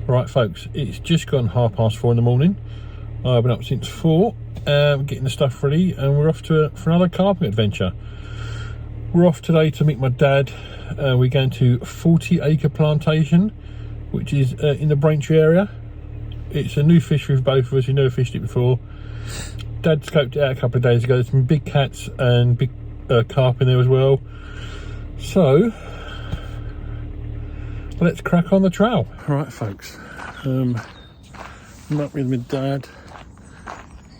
Right folks, it's just gone 4:30 in the morning. I've been up since 4, getting the stuff ready, and we're off for another carping adventure. We're off today to meet my dad. We're going to 40 Acre Plantation, which is in the Braintree area. It's a new fishery for both of us. We've never fished it before. Dad scoped it out a couple of days ago. There's some big cats and big carp in there as well. So let's crack on the trail. Right folks, I'm up with my dad.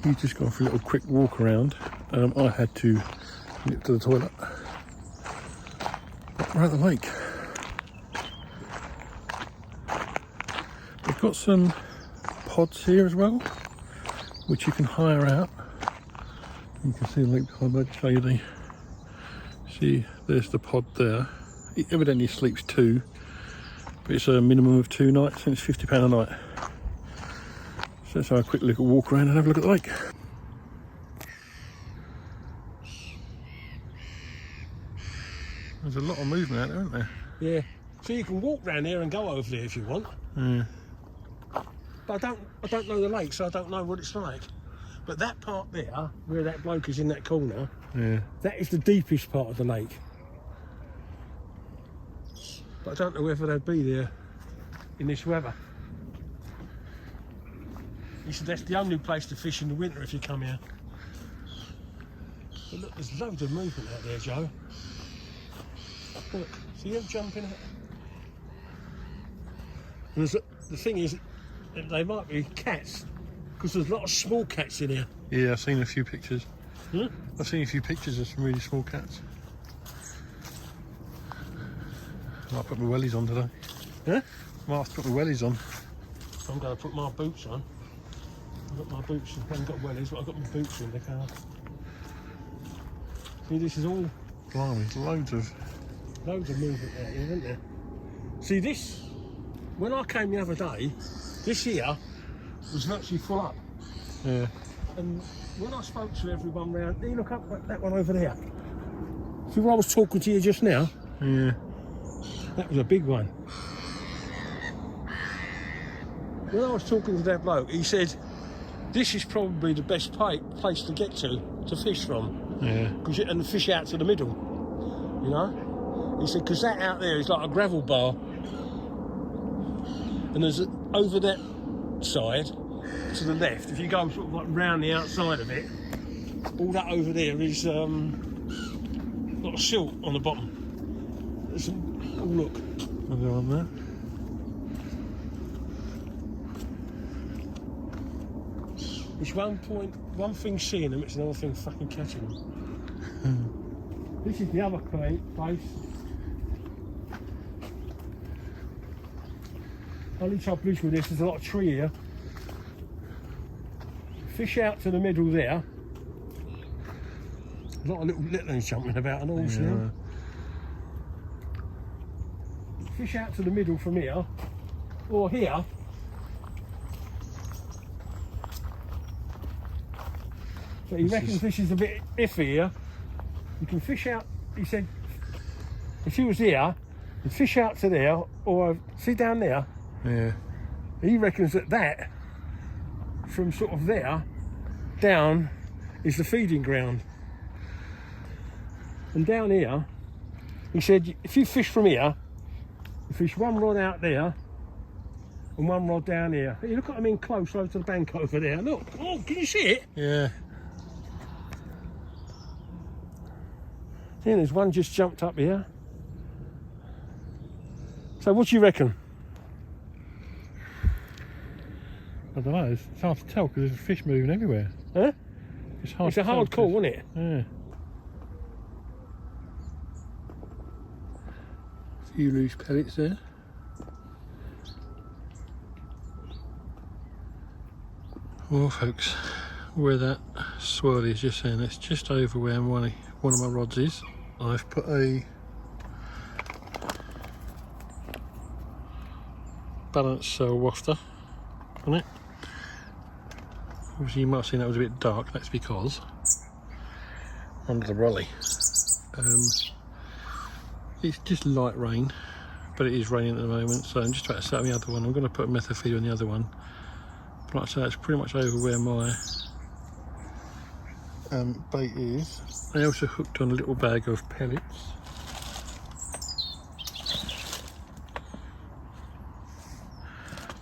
He's just gone for a little quick walk around. I had to nip to the toilet. We're at the lake. We've got some pods here as well, which you can hire out. You can see the lake behind me. I'll show you the. See, there's the pod there. It evidently sleeps 2, but it's a minimum of 2 nights, and it's £50 a night. So let's have a quick little walk around and have a look at the lake. There's a lot of movement out there, isn't there? Yeah. So you can walk round here and go over there if you want. Yeah. But I don't know the lake, so I don't know what it's like. But that part there, where that bloke is in that corner, Yeah. that is the deepest part of the lake. But I don't know whether they'd be there in this weather. He said that's the only place to fish in the winter if you come here. But look, there's loads of movement out there, Joe. Look, see them jumping out? And the thing is, they might be cats, because there's a lot of small cats in here. Yeah, I've seen a few pictures. Hmm? I've seen a few pictures of some really small cats. I might put my wellies on today. Huh? I might have to put my wellies on. I'm going to put my boots on. I've got my boots on. I haven't got wellies, but I've got my boots in the car. See, this is all... Blimey, loads of movement out here, isn't there? See, this... When I came the other day, this here was virtually full up. Yeah. And when I spoke to everyone round, you look up that one over there. See where I was talking to you just now? Yeah. That was a big one. When I was talking to that bloke, he said, this is probably the best place to get to fish from. Yeah. And fish out to the middle, you know? He said, because that out there is like a gravel bar. And there's over that side, to the left, if you go sort of like round the outside of it, all that over there is a lot of silt on the bottom. There's some, oh look. I'll go on there. It's one thing seeing them, it's another thing fucking catching them. This is the other place. Only trouble is with this, there's a lot of tree here. Fish out to the middle there. A lot of little ones jumping about and all this now. Fish out to the middle from here, or here. So he reckons this is a bit iffy here. You can fish out, he said, if he was here, you'd fish out to there, or see down there. Yeah. He reckons that from sort of there down is the feeding ground. And down here, he said, if you fish from here, you fish one rod out there and one rod down here. Hey, look at them in close over to the bank over there. Look, oh, can you see it? Yeah. Yeah, there's one just jumped up here. So what do you reckon? I don't know, it's hard to tell because there's fish moving everywhere. Huh? It's a hard call, isn't it? Yeah. A few loose pellets there. Well folks, where that swirl is just saying, it's just over where one of my rods is. I've put a balanced cell wafter on it. Obviously you might have seen that was a bit dark, that's because under the brolly. It's just light rain, but it is raining at the moment, so I'm just about to set up the other one. I'm going to put a method feeder on the other one. But like I say, it's pretty much over where my bait is. I also hooked on a little bag of pellets.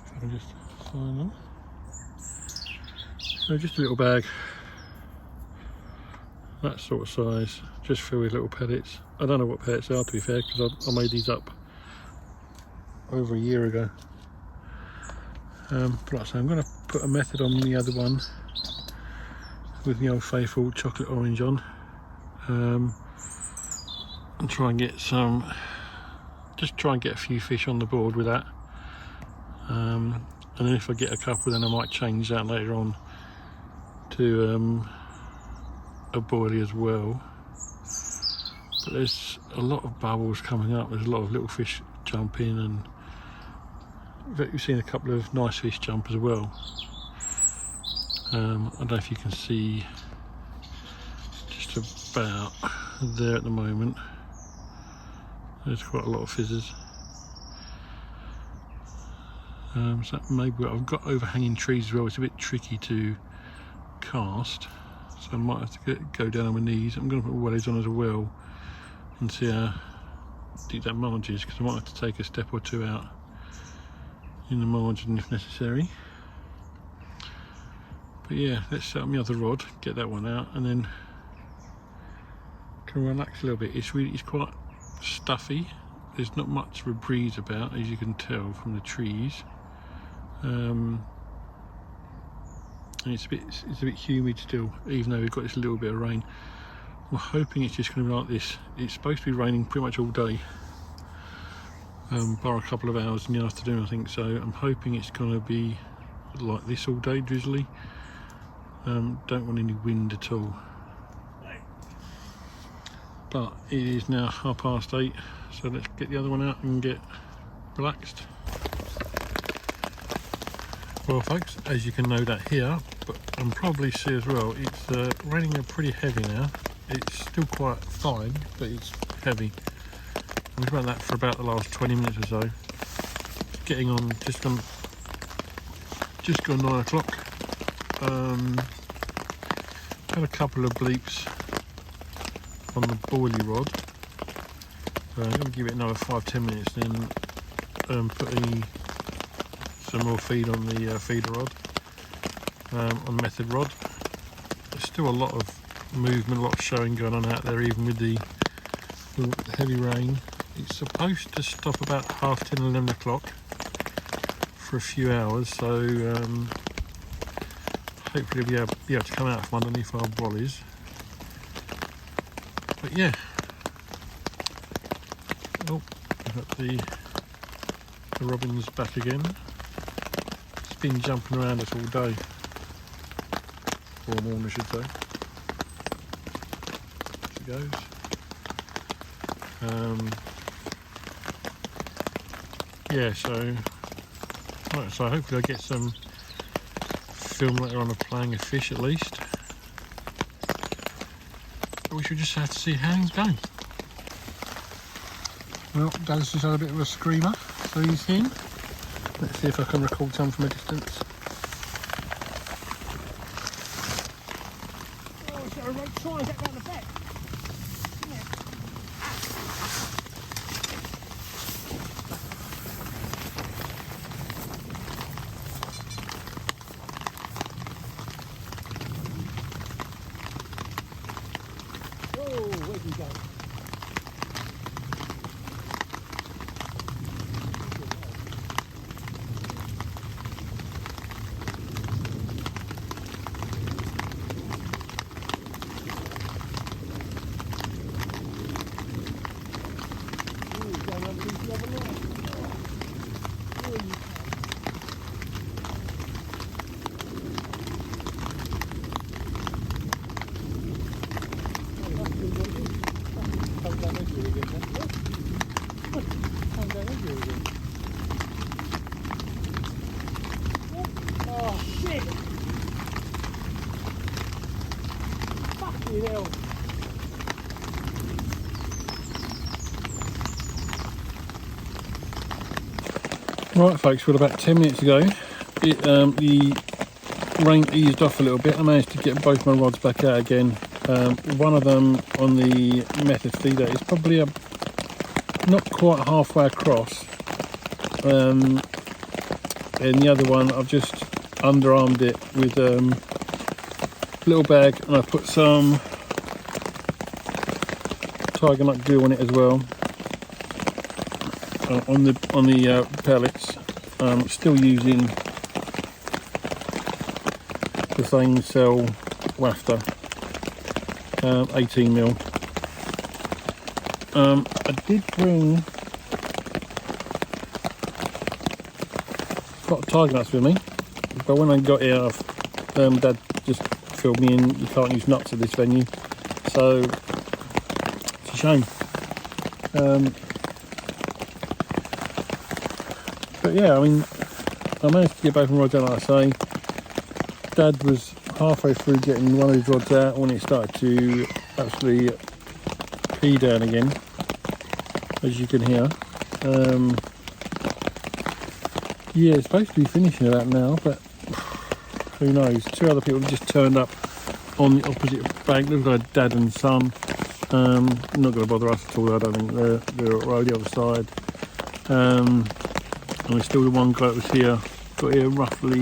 If I can just find them. So just a little bag, that sort of size, just filled with little pellets. I don't know what pellets they are, to be fair, because I made these up over a year ago. But like I say, I'm going to put a method on the other one with the old faithful chocolate orange on, and try and get some, just try and get a few fish on the board with that. And then if I get a couple, then I might change that later on to a boilie as well. But there's a lot of bubbles coming up, there's a lot of little fish jumping, and you've seen a couple of nice fish jump as well. I don't know if you can see just about there at the moment, there's quite a lot of fizzers. So maybe I've got overhanging trees as well, it's a bit tricky to cast, so I might have to go down on my knees. I'm going to put wellies on as well and see how deep that margin is, because I might have to take a step or two out in the margin if necessary. But yeah, let's set up my other rod, get that one out, and then can relax a little bit. It's quite stuffy, there's not much of a breeze about, as you can tell from the trees. And it's a bit humid still, even though we've got this little bit of rain. I'm hoping it's just going to be like this. It's supposed to be raining pretty much all day, bar a couple of hours in the afternoon, I think. So I'm hoping it's going to be like this all day, drizzly. Don't want any wind at all. But it is now 8:30, so let's get the other one out and get relaxed. Well folks, as you can know that here, but and probably see as well, it's raining pretty heavy now. It's still quite fine, but it's heavy. We've run that for about the last 20 minutes or so. Getting on, just gone 9 o'clock. Had a couple of bleeps on the boilie rod. I'm going to give it another 5-10 minutes, then put some more feed on the feeder rod, on the method rod. There's still a lot of movement, a lot of showing going on out there, even with the heavy rain. It's supposed to stop about 10:30, 11 o'clock for a few hours, so hopefully we'll be able to come out from underneath our brollies. But yeah, oh, we've got the robins back again. It's been jumping around us all day, or morning I should say. There it goes. Yeah, so right, so hopefully I get some film later on of playing a fish at least. But we should just have to see how he's going. Well, Dad's just had a bit of a screamer, so he's in. Let's see if I can record some from a distance. Oh, so right, try and get round the back. Where'd he go? Oh shit! Fucking hell! Right folks, well about 10 minutes ago, the rain eased off a little bit. I managed to get both my rods back out again. One of them on the method feeder is probably not quite halfway across, and the other one I've just underarmed it with a little bag, and I put some tiger nut glue on it as well, on the pellets. Still using the same cell wafter, 18mm. I did bring got tiger nuts with me, but when I got here, Dad just filled me in. You can't use nuts at this venue, so it's a shame. But yeah, I mean, I managed to get both my rods out, like I say. Dad was halfway through getting one of his rods out when it started to actually pee down again, as you can hear. Yeah, it's supposed to be finishing about now, but who knows. Two other people just turned up on the opposite bank. Looks like Dad and son. Not going to bother us at all, I don't think. They're right the other side. And there's still the one guy that was here. Got here roughly,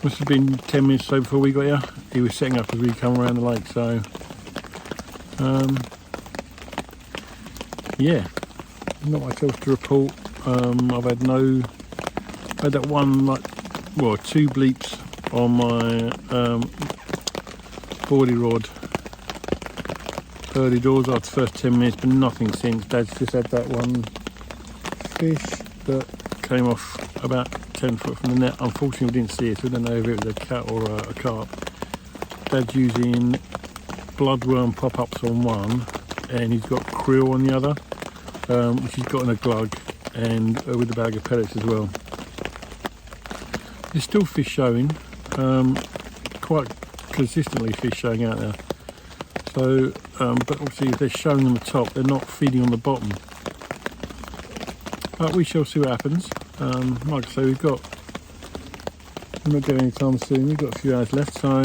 must have been 10 minutes or so before we got here. He was setting up as we come around the lake, so yeah, not much else to report. I've had that one, two bleeps on my boardie rod early doors after the first 10 minutes, but nothing since. Dad's just had that one fish that came off about 10 foot from the net. Unfortunately, we didn't see it, so we don't know if it was a cat or a carp. Dad's using bloodworm pop-ups on one, and he's got krill on the other, which he's got in a glug, and with a bag of pellets as well. There's still fish showing, quite consistently fish showing out there. So, but obviously if they're showing on the top, they're not feeding on the bottom. But we shall see what happens. Like I say, we're not going anytime soon. We've got a few hours left, so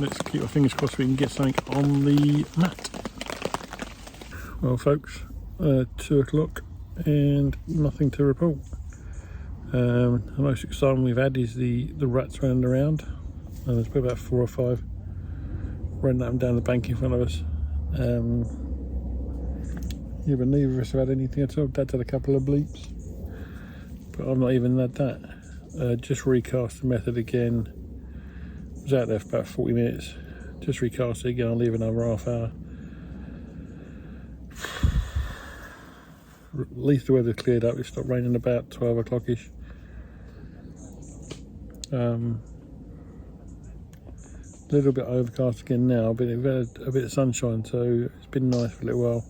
let's keep our fingers crossed we can get something on the mat. Well, folks, 2 o'clock and nothing to report. The most exciting we've had is the rats running around. There's probably about 4 or 5 running up and down the bank in front of us. Yeah, but neither of us have had anything at all. Dad's had a couple of bleeps, but I've not even had that. Just recast the method again. Was out there for about 40 minutes. Just recast it again. I'll leave another half hour. At least the weather cleared up. It stopped raining about 12 o'clock-ish. A little bit overcast again now, but we've had a bit of sunshine, so it's been nice for a little while.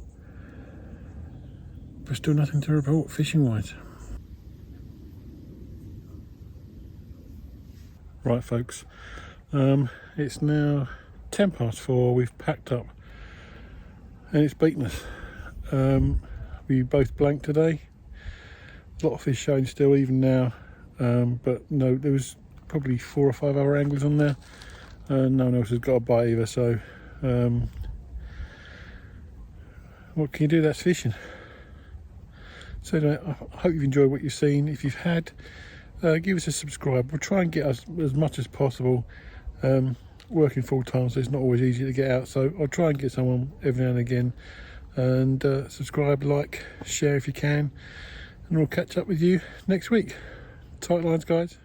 But still nothing to report fishing wise. Right folks, it's now 10 past 4, we've packed up and it's beaten us. We both blanked today. A lot of fish showing still even now, but no, there was probably 4 or 5 other anglers on there. No one else has got a bite either, so what can you do? That's fishing. So anyway, I hope you've enjoyed what you've seen. If you've had, give us a subscribe. We'll try and get us as much as possible. Working full time, so it's not always easy to get out, so I'll try and get someone every now and again. And subscribe, like, share if you can, and we'll catch up with you next week. Tight lines, guys.